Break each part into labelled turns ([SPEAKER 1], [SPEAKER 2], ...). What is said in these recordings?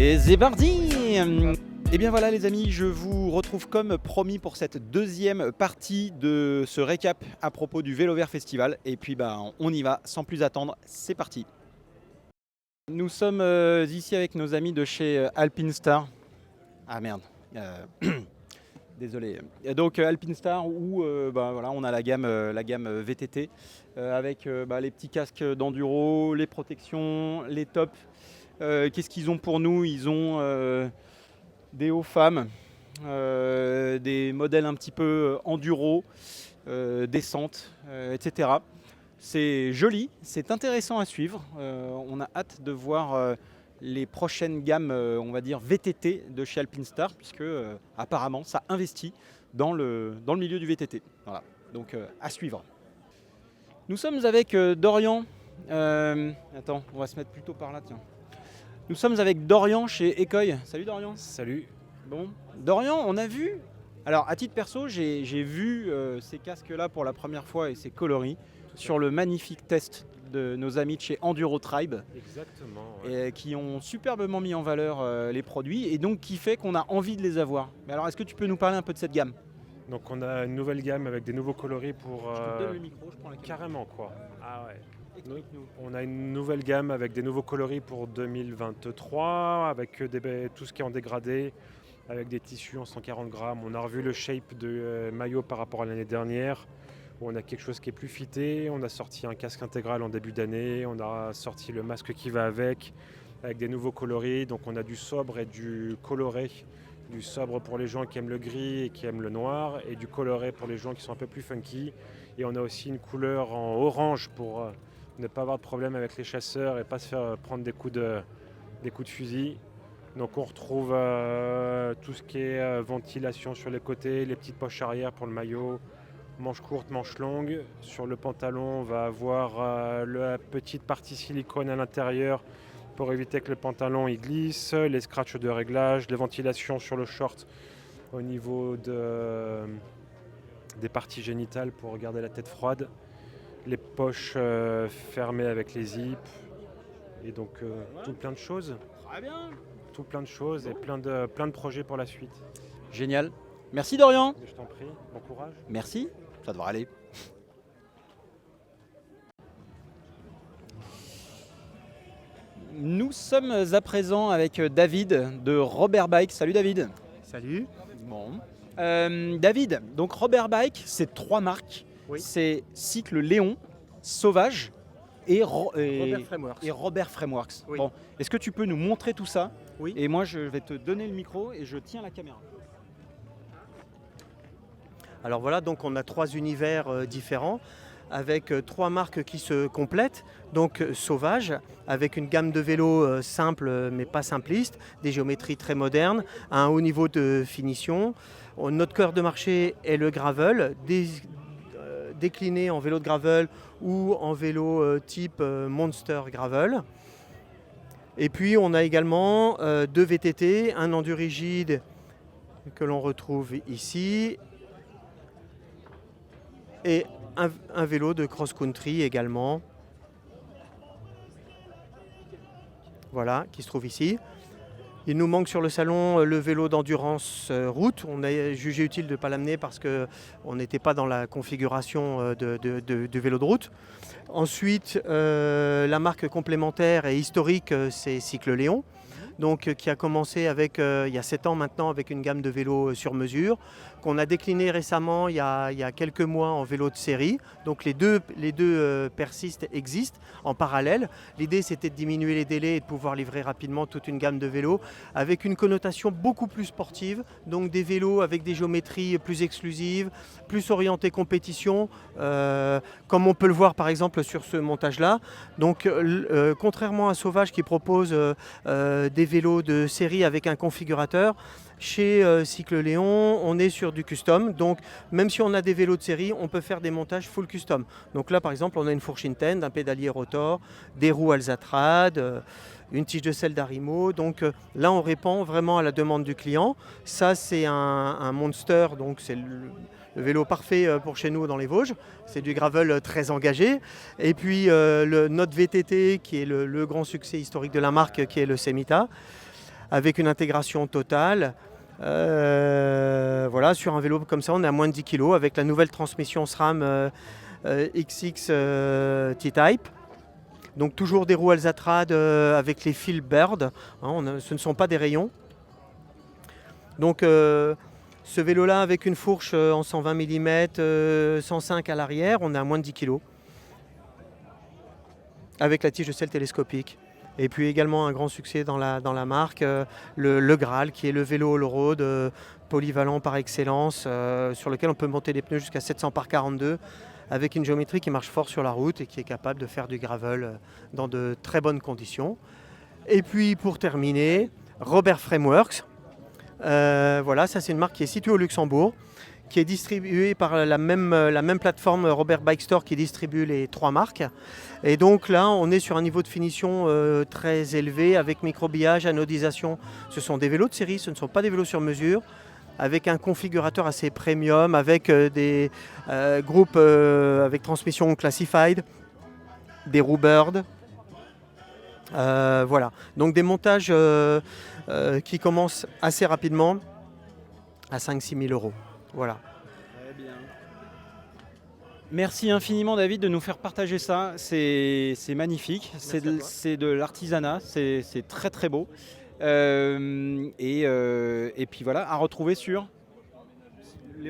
[SPEAKER 1] Et c'est parti. Et bien voilà les amis, je vous retrouve comme promis pour cette deuxième partie de ce récap à propos du Vélo Vert Festival. Et puis on y va sans plus attendre, c'est parti. Nous sommes ici avec nos amis de chez Alpinestar. Ah merde, désolé. Et donc Alpinestar où voilà, on a la gamme VTT avec les petits casques d'enduro, les protections, les tops. Qu'est-ce qu'ils ont pour nous? Ils ont des hauts femmes, des modèles un petit peu enduro, descente, etc. C'est joli, c'est intéressant à suivre. On a hâte de voir les prochaines gammes, on va dire VTT de chez Alpinestar, puisque apparemment ça investit dans le milieu du VTT. Voilà, donc à suivre. Nous sommes avec Dorian. Attends, on va se mettre plutôt par là, tiens. Nous sommes avec Dorian chez Ecoy. Salut Dorian.
[SPEAKER 2] Salut.
[SPEAKER 1] Bon, Dorian, on a vu. Alors, à titre perso, j'ai vu ces casques-là pour la première fois et ces coloris sur le magnifique test de nos amis de chez Enduro Tribe.
[SPEAKER 2] Exactement. Ouais.
[SPEAKER 1] Et qui ont superbement mis en valeur les produits et donc qui fait qu'on a envie de les avoir. Mais alors, est-ce que tu peux nous parler un peu de cette gamme?
[SPEAKER 2] Donc, on a une nouvelle gamme avec des nouveaux coloris pour.
[SPEAKER 1] Je te donne le micro, je prends la caméra.
[SPEAKER 2] Carrément, quoi. Ah ouais.
[SPEAKER 1] Explique-nous.
[SPEAKER 2] On a une nouvelle gamme avec des nouveaux coloris pour 2023, avec tout ce qui est en dégradé, avec des tissus en 140 grammes. On a revu le shape de maillot par rapport à l'année dernière, où on a quelque chose qui est plus fité. On a sorti un casque intégral en début d'année, on a sorti le masque qui va avec des nouveaux coloris. Donc on a du sobre et du coloré. Du sobre pour les gens qui aiment le gris et qui aiment le noir, et du coloré pour les gens qui sont un peu plus funky. Et on a aussi une couleur en orange pour ne pas avoir de problème avec les chasseurs et pas se faire prendre des coups de fusil. Donc on retrouve tout ce qui est ventilation sur les côtés, les petites poches arrière pour le maillot, manches courtes, manches longues. Sur le pantalon, on va avoir la petite partie silicone à l'intérieur pour éviter que le pantalon il glisse, les scratchs de réglage, les ventilations sur le short au niveau des parties génitales pour garder la tête froide, les poches fermées avec les zips, et donc tout plein de choses.
[SPEAKER 1] Très bien.
[SPEAKER 2] Tout plein de choses et plein de projets pour la suite.
[SPEAKER 1] Génial. Merci Dorian.
[SPEAKER 2] Je t'en prie, bon courage.
[SPEAKER 1] Merci, ça devrait aller. Nous sommes à présent avec David de Robert Bike. Salut David.
[SPEAKER 3] Salut.
[SPEAKER 1] Bon. David, donc Robert Bike, c'est 3 marques.
[SPEAKER 3] Oui.
[SPEAKER 1] C'est Cycle Léon, Sauvage et
[SPEAKER 3] Robert Frameworks.
[SPEAKER 1] Robert Frameworks.
[SPEAKER 3] Oui.
[SPEAKER 1] Bon, est-ce que tu peux nous montrer tout ça?
[SPEAKER 3] Oui.
[SPEAKER 1] Et moi, je vais te donner le micro et je tiens la caméra.
[SPEAKER 3] Alors voilà, donc on a 3 univers différents avec 3 marques qui se complètent. Donc Sauvage, avec une gamme de vélos simple mais pas simpliste, des géométries très modernes, un haut niveau de finition. Notre cœur de marché est le gravel, décliné en vélo de gravel ou en vélo type Monster Gravel. Et puis on a également 2 VTT, un endurigide que l'on retrouve ici et un vélo de cross-country également, voilà, qui se trouve ici. Il nous manque sur le salon le vélo d'endurance route. On a jugé utile de ne pas l'amener parce qu'on n'était pas dans la configuration de vélo de route. Ensuite, la marque complémentaire et historique, c'est Cycle Léon. Donc, qui a commencé avec, il y a 7 ans maintenant avec une gamme de vélos sur mesure, qu'on a décliné récemment il y a quelques mois en vélo de série. Donc les deux persistent, existent en parallèle. L'idée c'était de diminuer les délais et de pouvoir livrer rapidement toute une gamme de vélos avec une connotation beaucoup plus sportive, donc des vélos avec des géométries plus exclusives, plus orientées compétition, comme on peut le voir par exemple sur ce montage-là. Donc contrairement à Sauvage qui propose des vélos de série avec un configurateur, chez Cycle Léon, on est sur du custom. Donc même si on a des vélos de série, on peut faire des montages full custom. Donc là par exemple, on a une fourche Inten, un pédalier rotor, des roues Alzatrad, une tige de selle d'Arimo. Donc là on répond vraiment à la demande du client. Ça c'est un Monster, donc c'est le vélo parfait pour chez nous dans les Vosges. C'est du gravel très engagé. Et puis notre VTT qui est le grand succès historique de la marque, qui est le Semita. avec une intégration totale. Voilà, sur un vélo comme ça, on est à moins de 10 kg avec la nouvelle transmission SRAM XX T-Type. Donc toujours des roues Alzatrad avec les fils Bird, hein, ce ne sont pas des rayons. Donc ce vélo-là avec une fourche en 120 mm, 105 à l'arrière, on est à moins de 10 kg. Avec la tige de selle télescopique. Et puis également un grand succès dans la marque, le Graal qui est le vélo all-road polyvalent par excellence, sur lequel on peut monter des pneus jusqu'à 700 par 42 avec une géométrie qui marche fort sur la route et qui est capable de faire du gravel dans de très bonnes conditions. Et puis pour terminer, Robert Frameworks. Voilà, ça c'est une marque qui est située au Luxembourg, qui est distribuée par la même plateforme Robert Bike Store qui distribue les 3 marques. Et donc là, on est sur un niveau de finition très élevé avec microbillage, anodisation. Ce sont des vélos de série, ce ne sont pas des vélos sur mesure, avec un configurateur assez premium, avec des groupes avec transmission classified, des roues Bird. Voilà, donc des montages qui commencent assez rapidement à 5 000 à 6 000 €. Voilà.
[SPEAKER 1] Très bien. Merci infiniment David de nous faire partager ça, c'est magnifique, c'est de l'artisanat, c'est très très beau. Et puis voilà, à retrouver sur...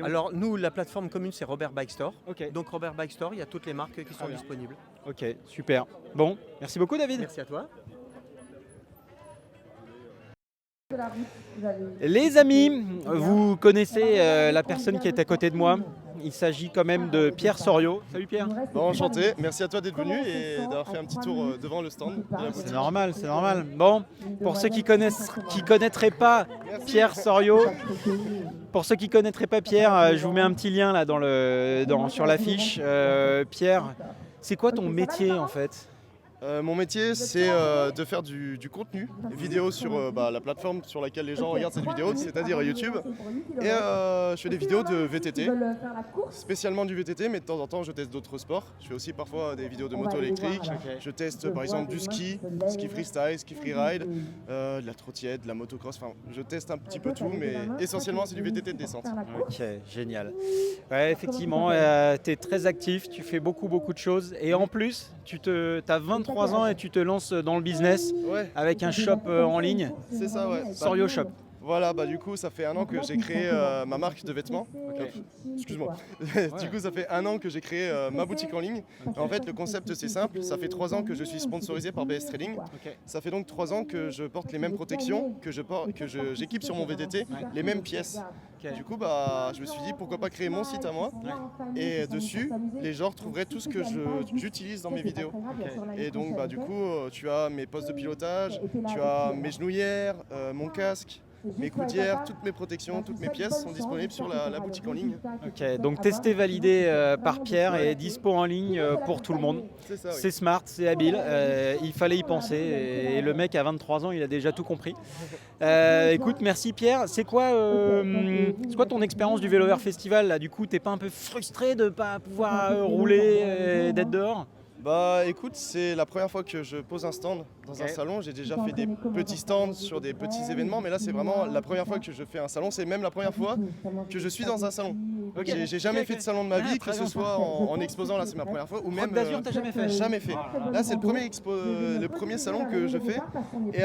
[SPEAKER 3] Alors nous, la plateforme commune c'est Robert Bike Store.
[SPEAKER 1] Ok.
[SPEAKER 3] Donc Robert Bike Store, il y a toutes les marques qui sont disponibles.
[SPEAKER 1] Ok, super. Bon, merci beaucoup David.
[SPEAKER 3] Merci à toi.
[SPEAKER 1] Les amis, vous connaissez la personne qui est à côté de moi. Il s'agit quand même de Pierre Soriot. Salut Pierre.
[SPEAKER 4] Bon, enchanté, merci à toi d'être venu et d'avoir fait un petit tour devant le stand.
[SPEAKER 1] C'est normal, c'est normal. Bon, pour ceux qui connaîtraient pas Pierre Soriot, je vous mets un petit lien là sur l'affiche. Pierre, c'est quoi ton métier en fait ?
[SPEAKER 4] Mon métier, c'est de faire du contenu vidéo sur la plateforme sur laquelle les gens regardent cette vidéo, c'est-à-dire YouTube. Et je fais des vidéos de VTT, spécialement du VTT, mais de temps en temps je teste d'autres sports. Je fais aussi parfois des vidéos de moto électrique. Je teste par exemple du ski freestyle, ski freeride, de la trottinette, de la motocross. Enfin, je teste un petit peu tout, mais essentiellement c'est du VTT de descente.
[SPEAKER 1] Ok, génial. Ouais, effectivement, tu es très actif, tu fais beaucoup de choses. Et en plus, tu as 23 ans et tu te lances dans le business avec un shop en ligne.
[SPEAKER 4] C'est ça, ouais.
[SPEAKER 1] Sorio Shop.
[SPEAKER 4] Voilà, du coup, ça fait 1 an que j'ai créé ma marque de vêtements. Excuse-moi. Du coup, ça fait 1 an que j'ai créé ma boutique en ligne. En fait, le concept, c'est simple. Ça fait 3 ans que je suis sponsorisé par BS Trading. Ça fait donc 3 ans que je porte les mêmes protections, que j'équipe sur mon VTT les mêmes pièces. Du coup, je me suis dit, pourquoi pas créer mon site à moi. Et dessus, les gens retrouveraient tout ce que j'utilise dans mes vidéos. Et donc, du coup, tu as mes postes de pilotage, tu as mes genouillères, mon casque, mes coudières, toutes mes protections, toutes mes pièces sont disponibles sur la boutique en ligne.
[SPEAKER 1] Ok, donc testé, validé par Pierre et dispo en ligne pour tout le monde.
[SPEAKER 4] C'est ça, oui.
[SPEAKER 1] C'est smart, c'est habile, il fallait y penser et le mec à 23 ans il a déjà tout compris. Écoute, merci Pierre. C'est quoi ton expérience du Vélo Vert Festival là ? Du coup, t'es pas un peu frustré de ne pas pouvoir rouler, d'être dehors ?
[SPEAKER 4] Écoute, c'est la première fois que je pose un stand dans un salon. J'ai déjà fait des petits stands sur des petits événements, mais là c'est vraiment la première fois que je fais un salon. C'est même la première fois que je suis dans un salon. J'ai jamais fait de salon de ma vie, que ce soit en exposant, là c'est ma première fois, ou même...
[SPEAKER 1] Côte d'Azur, t'as jamais fait ?
[SPEAKER 4] Jamais fait. Là c'est le premier salon que je fais. Et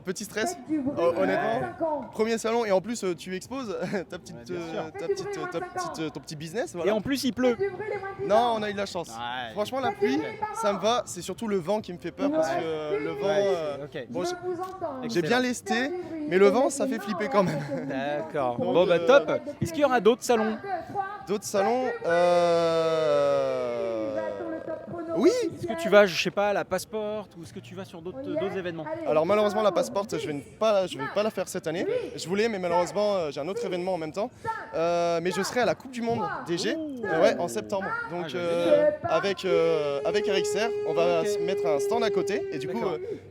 [SPEAKER 4] petit stress, honnêtement. Premier salon, et en plus tu exposes ton petit business. Voilà.
[SPEAKER 1] Et en plus il pleut.
[SPEAKER 4] Non, on a eu de la chance. Franchement, la pluie, ça me va. C'est surtout le vent qui me fait peur parce que le vent. Bon, j'ai bien lesté, mais le vent, ça fait flipper quand même.
[SPEAKER 1] D'accord. Bon, top. Est-ce qu'il y aura d'autres salons ?
[SPEAKER 4] D'autres salons Oui.
[SPEAKER 1] Est-ce que tu vas, je sais pas, à la Passport ou est-ce que tu vas sur d'autres événements ?
[SPEAKER 4] Alors malheureusement la Passport, je vais pas la faire cette année. Je voulais, mais malheureusement j'ai un autre événement en même temps. Mais je serai à la Coupe du Monde DG en septembre. Donc avec Eric Serre, on va se mettre un stand à côté et du coup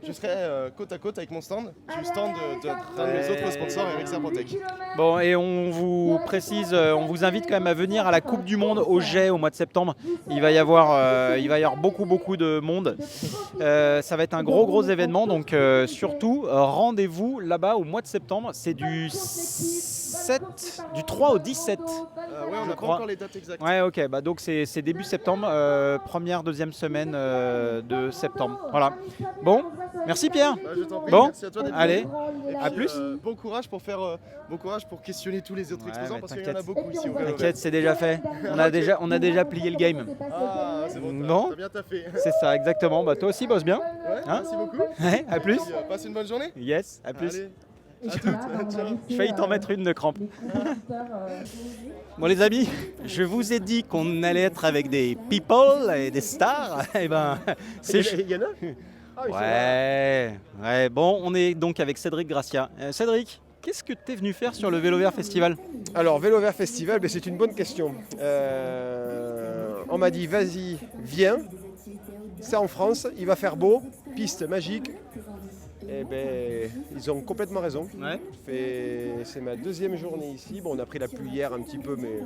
[SPEAKER 4] je serai côte à côte avec mon stand, du stand d'un de mes autres sponsors, Eric Serre Protec.
[SPEAKER 1] Bon, et on vous précise, on vous invite quand même à venir à la Coupe du Monde au Jet au mois de septembre. Il va y avoir beaucoup de monde. Ça va être un gros événement, donc surtout rendez-vous là-bas au mois de septembre. C'est du 3 au 17.
[SPEAKER 4] Ouais, on
[SPEAKER 1] Je
[SPEAKER 4] n'a pas
[SPEAKER 1] crois.
[SPEAKER 4] encore les dates exactes.
[SPEAKER 1] Ouais, ok, bah donc c'est début septembre, première, deuxième semaine de septembre. Voilà. Bon, merci Pierre.
[SPEAKER 4] Bah, je t'en prie,
[SPEAKER 1] Bon,
[SPEAKER 4] merci à toi d'être
[SPEAKER 1] allez,
[SPEAKER 4] venu. Et
[SPEAKER 1] à
[SPEAKER 4] puis,
[SPEAKER 1] plus.
[SPEAKER 4] Bon courage pour questionner tous les autres
[SPEAKER 1] Ouais,
[SPEAKER 4] exposants
[SPEAKER 1] mais
[SPEAKER 4] parce qu'il y en a
[SPEAKER 1] t'inquiète.
[SPEAKER 4] beaucoup ici au Vélo
[SPEAKER 1] T'inquiète, c'est déjà fait. On a déjà plié le game.
[SPEAKER 4] Vert. Ah, c'est bon,
[SPEAKER 1] Bon.
[SPEAKER 4] t'as bien taffé.
[SPEAKER 1] C'est ça, exactement. Bah toi aussi, bosse bien.
[SPEAKER 4] Ouais,
[SPEAKER 1] Hein
[SPEAKER 4] merci beaucoup.
[SPEAKER 1] Ouais, à plus.
[SPEAKER 4] Puis, passe une bonne journée.
[SPEAKER 1] Yes, à plus.
[SPEAKER 4] Allez, à toutes. Ciao.
[SPEAKER 1] Je failli t'en mettre une de crampe. Bon les amis, je vous ai dit qu'on allait être avec des people et des stars. Et ben, c'est
[SPEAKER 4] Il y en a Ah, ils sont là.
[SPEAKER 1] ouais. Bon, on est donc avec Cédric Gracia. Cédric, qu'est-ce que tu es venu faire sur le Vélo Vert Festival?
[SPEAKER 5] Alors, Vélo Vert Festival, ben, c'est une bonne question. On m'a dit, vas-y, viens. C'est en France, il va faire beau, piste magique. Et ben, ils ont complètement raison.
[SPEAKER 1] Ouais.
[SPEAKER 5] C'est ma deuxième journée ici. Bon, on a pris la pluie hier un petit peu, mais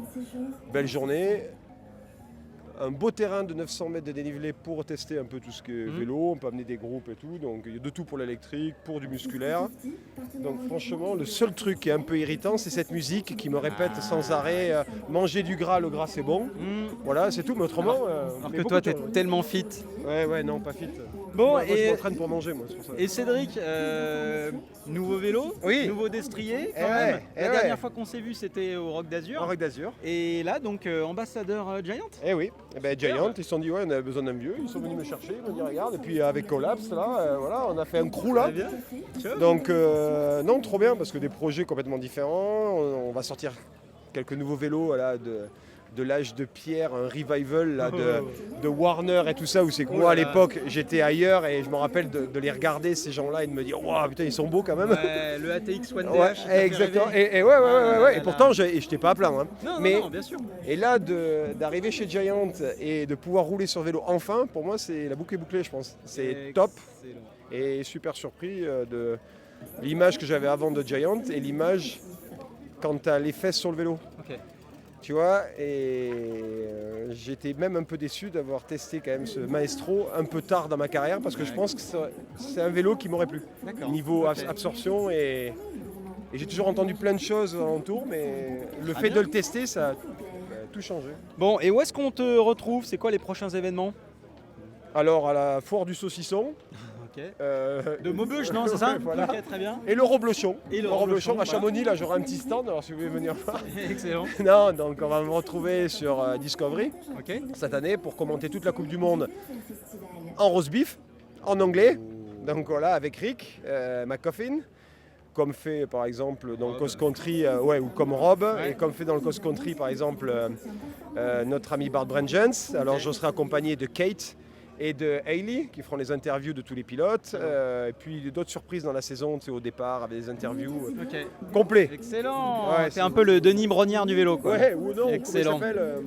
[SPEAKER 5] belle journée. Un beau terrain de 900 mètres de dénivelé pour tester un peu tout ce qui est vélo. On peut amener des groupes et tout. Donc il y a de tout pour l'électrique, pour du musculaire. Donc franchement, le seul truc qui est un peu irritant, c'est cette musique qui me répète sans arrêt manger du gras, le gras c'est bon. Voilà, c'est tout. Mais autrement.
[SPEAKER 1] Alors
[SPEAKER 5] mais
[SPEAKER 1] que
[SPEAKER 5] beaucoup
[SPEAKER 1] toi,
[SPEAKER 5] de
[SPEAKER 1] tu es
[SPEAKER 5] choses.
[SPEAKER 1] tellement fit.
[SPEAKER 5] Ouais, non, pas fit.
[SPEAKER 1] Bon,
[SPEAKER 5] Moi, je
[SPEAKER 1] et,
[SPEAKER 5] m'entraîne pour manger, moi, c'est pour ça.
[SPEAKER 1] et Cédric, nouveau vélo,
[SPEAKER 5] Oui.
[SPEAKER 1] nouveau destrier quand
[SPEAKER 5] Eh
[SPEAKER 1] même.
[SPEAKER 5] ouais,
[SPEAKER 1] La
[SPEAKER 5] eh
[SPEAKER 1] dernière
[SPEAKER 5] ouais.
[SPEAKER 1] fois qu'on s'est vu, c'était au Rock d'Azur.
[SPEAKER 5] En Rock d'Azur.
[SPEAKER 1] Et là, donc, ambassadeur Giant.
[SPEAKER 5] Eh oui, eh ben, Giant, ils se sont dit ouais, on avait besoin d'un vieux, ils sont venus me chercher, ils m'ont dit regarde, et puis avec Collapse là, voilà, on a fait un crew là.
[SPEAKER 1] Très bien.
[SPEAKER 5] Donc non, trop bien parce que des projets complètement différents, on va sortir quelques nouveaux vélos là, de l'âge de pierre, un revival là, de Warner et tout ça, où c'est que moi à l'époque j'étais ailleurs et je me rappelle de les regarder ces gens-là et de me dire waouh putain ils sont beaux quand même.
[SPEAKER 1] Ouais, le ATX One
[SPEAKER 5] Ouais,
[SPEAKER 1] DH. ça fait
[SPEAKER 5] exactement.
[SPEAKER 1] rêver.
[SPEAKER 5] Et ouais.
[SPEAKER 1] là
[SPEAKER 5] Et pourtant, j'étais pas à plaindre. Hein.
[SPEAKER 1] Non,
[SPEAKER 5] Mais
[SPEAKER 1] non, bien sûr.
[SPEAKER 5] et là, d'arriver chez Giant et de pouvoir rouler sur vélo, enfin, pour moi, c'est la boucle est bouclée, je pense. C'est top
[SPEAKER 1] Excellent.
[SPEAKER 5] et super surpris de l'image que j'avais avant de Giant et l'image quand tu as les fesses sur le vélo.
[SPEAKER 1] Ok.
[SPEAKER 5] Tu vois, et j'étais même un peu déçu d'avoir testé quand même ce Maestro un peu tard dans ma carrière parce que je pense que c'est un vélo qui m'aurait plu.
[SPEAKER 1] D'accord.
[SPEAKER 5] Niveau
[SPEAKER 1] Ok.
[SPEAKER 5] absorption et j'ai toujours entendu plein de choses autour, mais le
[SPEAKER 1] Très
[SPEAKER 5] fait
[SPEAKER 1] bien.
[SPEAKER 5] de le tester, ça a tout changé.
[SPEAKER 1] Bon, et où est-ce qu'on te retrouve? C'est quoi les prochains événements?
[SPEAKER 5] Alors à la foire du saucisson.
[SPEAKER 1] Ok.
[SPEAKER 5] euh,
[SPEAKER 1] De Maubeuge, non, c'est ça?
[SPEAKER 5] Voilà.
[SPEAKER 1] Ok, très bien.
[SPEAKER 5] Et le Roblochon.
[SPEAKER 1] Et le
[SPEAKER 5] Roblochon
[SPEAKER 1] Roblochon,
[SPEAKER 5] à
[SPEAKER 1] voilà.
[SPEAKER 5] Chamonix, là j'aurai un petit stand, alors si vous voulez venir voir.
[SPEAKER 1] Excellent.
[SPEAKER 5] Non, donc on va me retrouver sur Discovery
[SPEAKER 1] Ok.
[SPEAKER 5] cette année pour commenter toute la Coupe du Monde en roast beef, en anglais. Donc voilà, avec Rick McCoffin. Comme fait par exemple dans le cross country, ou comme Rob,
[SPEAKER 1] Ouais.
[SPEAKER 5] et comme fait dans le cross country par exemple notre ami Bart Brengens. Alors
[SPEAKER 1] Ok.
[SPEAKER 5] je serai accompagné de Kate et de Hailey qui feront les interviews de tous les pilotes. Et puis il y a d'autres surprises dans la saison, tu sais, au départ avec des interviews
[SPEAKER 1] Ok.
[SPEAKER 5] complets.
[SPEAKER 1] Excellent.
[SPEAKER 5] Ouais,
[SPEAKER 1] c'est
[SPEAKER 5] c'est-
[SPEAKER 1] un peu le Denis Brognard du vélo, quoi.
[SPEAKER 5] Ouais, ou non,
[SPEAKER 1] Excellent.
[SPEAKER 5] comment il s'appelle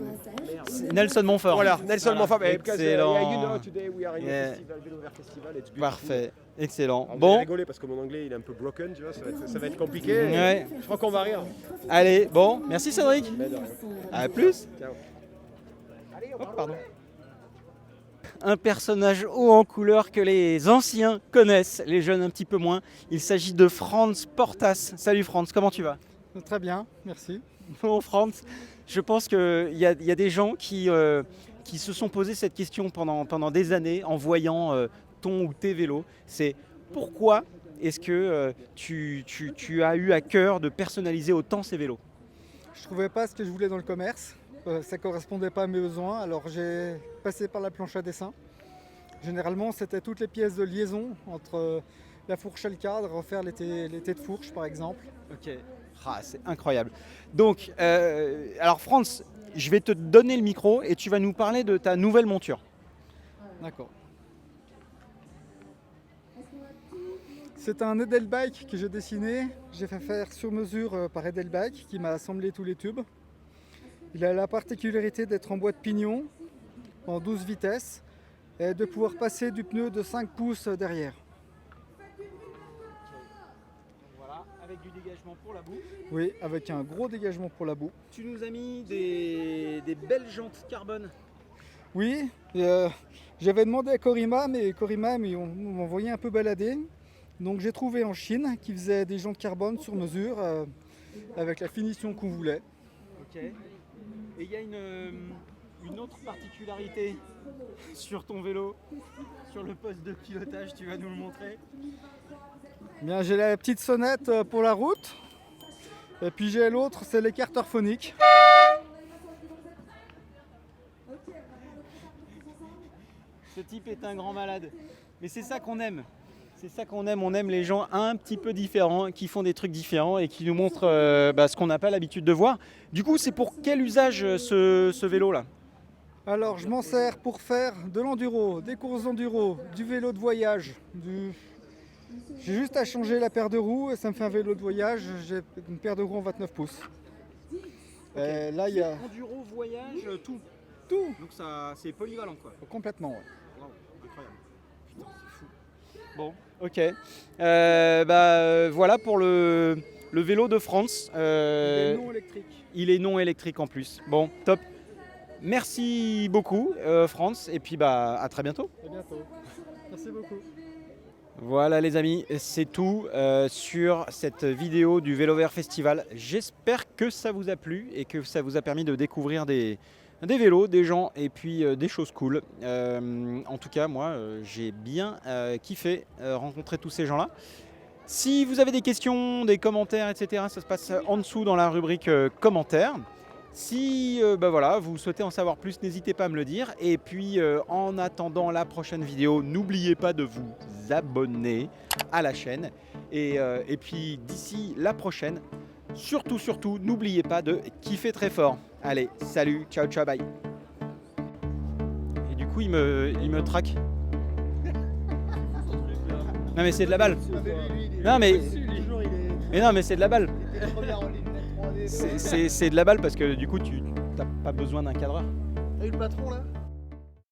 [SPEAKER 1] C'est Nelson Montfort.
[SPEAKER 5] Voilà, Nelson Montfort.
[SPEAKER 1] Excellent.
[SPEAKER 5] You know, today we are in
[SPEAKER 1] Yeah.
[SPEAKER 5] a festival, Vélo Vert Festival, it's beautiful.
[SPEAKER 1] Parfait. Excellent.
[SPEAKER 5] Alors, vous allez
[SPEAKER 1] Bon.
[SPEAKER 5] rigoler parce que mon anglais il est un peu broken, tu vois, ça va être compliqué.
[SPEAKER 1] Ouais.
[SPEAKER 5] Je crois qu'on va rire.
[SPEAKER 1] Allez, bon. Merci Cédric.
[SPEAKER 5] Mais de rien.
[SPEAKER 1] À plus.
[SPEAKER 5] Ciao.
[SPEAKER 1] Hop, pardon. Un personnage haut en couleur que les anciens connaissent, les jeunes un petit peu moins. Il s'agit de Franz Portas. Salut Franz, comment tu vas?
[SPEAKER 6] Très bien, merci.
[SPEAKER 1] Bon Franz, je pense qu'il y a des gens qui se sont posé cette question pendant des années en voyant ton ou tes vélos. C'est pourquoi est-ce que tu as eu à cœur de personnaliser autant ces vélos?
[SPEAKER 6] Je trouvais pas ce que je voulais dans le commerce. Ça correspondait pas à mes besoins, alors j'ai passé par la planche à dessin. Généralement, c'était toutes les pièces de liaison entre la fourche et le cadre, refaire les têtes de fourche par exemple.
[SPEAKER 1] Ok, ah, c'est incroyable. Donc, alors Franz, je vais te donner le micro et tu vas nous parler de ta nouvelle monture.
[SPEAKER 6] D'accord. C'est un Edelbike que j'ai dessiné. J'ai fait faire sur mesure par Edelbike qui m'a assemblé tous les tubes. Il a la particularité d'être en bois de pignon, en 12 vitesses, et de pouvoir passer du pneu de 5 pouces derrière.
[SPEAKER 1] Voilà, avec du dégagement pour la boue.
[SPEAKER 6] Oui, avec un gros dégagement pour la boue.
[SPEAKER 1] Tu nous as mis des belles jantes carbone.
[SPEAKER 6] Oui, j'avais demandé à Corima, mais Corima m'a envoyé un peu balader. Donc j'ai trouvé en Chine qui faisait des jantes carbone sur mesure avec la finition qu'on voulait.
[SPEAKER 1] Ok. Et il y a une autre particularité sur ton vélo, sur le poste de pilotage, tu vas nous le montrer.
[SPEAKER 6] Bien, j'ai la petite sonnette pour la route. Et puis j'ai l'autre, c'est l'écarteur phonique.
[SPEAKER 1] Ce type est un grand malade. Mais c'est ça qu'on aime. C'est ça qu'on aime. On aime les gens un petit peu différents, qui font des trucs différents et qui nous montrent ce qu'on n'a pas l'habitude de voir. Du coup, c'est pour quel usage ce vélo-là?
[SPEAKER 6] Alors je m'en sers pour faire de l'enduro, des courses d'enduro, du vélo de voyage. J'ai juste à changer la paire de roues et ça me fait un vélo de voyage. J'ai une paire de roues en 29 pouces.
[SPEAKER 1] Okay.
[SPEAKER 6] Là, il y a
[SPEAKER 1] enduro, voyage, tout.
[SPEAKER 6] tout.
[SPEAKER 1] Donc ça, c'est polyvalent quoi.
[SPEAKER 6] Complètement. Ouais.
[SPEAKER 1] Wow, incroyable. Putain, c'est fou. Bon, ok. Voilà pour le vélo de France.
[SPEAKER 6] Il est non électrique.
[SPEAKER 1] Il est non électrique en plus. Bon, top. Merci beaucoup, France. Et puis à très bientôt.
[SPEAKER 6] À bientôt. Merci beaucoup.
[SPEAKER 1] Voilà les amis, c'est tout sur cette vidéo du Vélo Vert Festival. J'espère que ça vous a plu et que ça vous a permis de découvrir des vélos, des gens et puis des choses cool. En tout cas, moi, j'ai bien kiffé rencontrer tous ces gens-là. Si vous avez des questions, des commentaires, etc., ça se passe en dessous dans la rubrique commentaires. Si vous souhaitez en savoir plus, n'hésitez pas à me le dire. Et puis en attendant la prochaine vidéo, n'oubliez pas de vous abonner à la chaîne. Et puis d'ici la prochaine, surtout, n'oubliez pas de kiffer très fort. Allez, salut, ciao, bye. Et du coup, il me traque. Non mais c'est de la balle. Non mais c'est de la balle. C'est de la balle parce que du coup tu n'as pas besoin d'un cadreur.
[SPEAKER 3] T'as eu le patron là?